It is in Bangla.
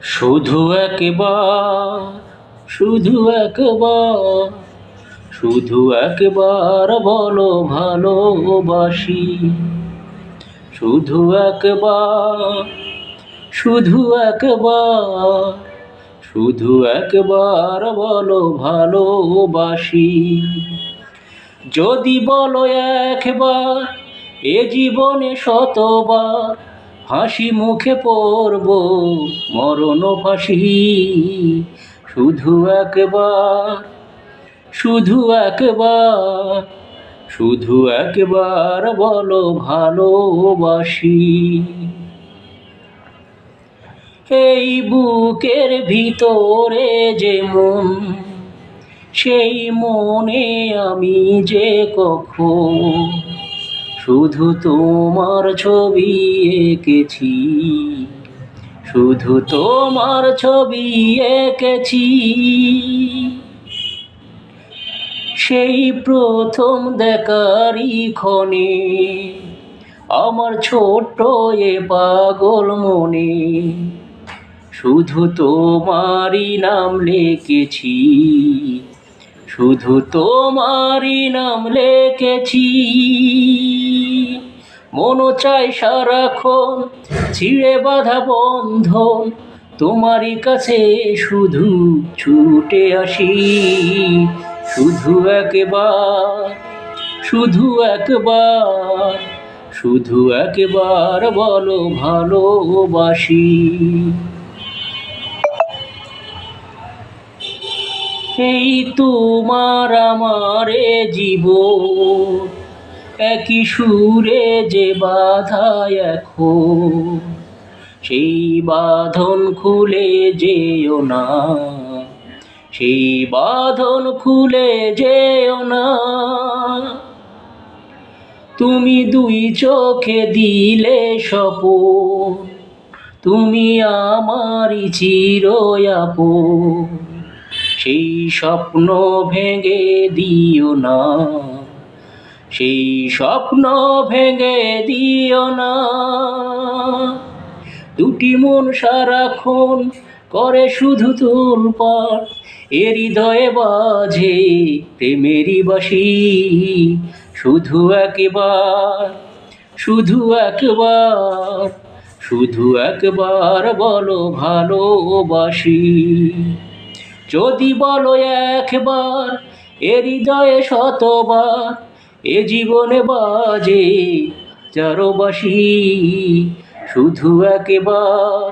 শুধু একবার, শুধু একবার, শুধু একবার বলো ভালোবাসি। শুধু একবার, শুধু একবার, শুধু একবার বলো ভালোবাসি। যদি বলো একবার, এ জীবনে শতবার হাসি মুখে পড়ব মরণ ফাঁসি। শুধু একবার, শুধু একবার, শুধু একবার বলো ভালোবাসি। এই বুকের ভিতরে যে মন, সেই মনে আমি যে কখন শুধু তোমার ছবি এঁকেছি, শুধু তোমার ছবি এঁকেছি। সেই প্রথম দেখারই ক্ষণে আমার ছোট্ট এ পাগল মনে শুধু তোমারই নাম লিখেছি, শুধু তোমারই নাম লিখেছি। মন চাই সারাক্ষণ ছিঁড়ে বাঁধা বন্ধন তোমারই কাছে শুধু ছুটে আসি। শুধু একবার, শুধু একবার, শুধু একবার বলো ভালোবাসি। এই তোমার আমার জীবন একই সুরে যে বাঁধা এখন, সেই বাঁধন খুলে যেও না, সেই বাঁধন খুলে যেও না। তুমি দুই চোখে দিলে স্বপন, তুমি আমারই চির আপন, সেই স্বপ্ন ভেঙে দিও না, সেই স্বপ্ন ভেঙে দিও না। দুটি মন সারাক্ষণ করে শুধু তোলপাড়, এ হৃদয়ে বাজে প্রেমেরই বাঁশি। শুধু একবার, শুধু একবার, শুধু একবার বলো ভালোবাসি। যদি বলো একবার, এ হৃদয়ে শতবার, এ জীবনে বাজে হাজারো বাঁশি। শুধু একবার।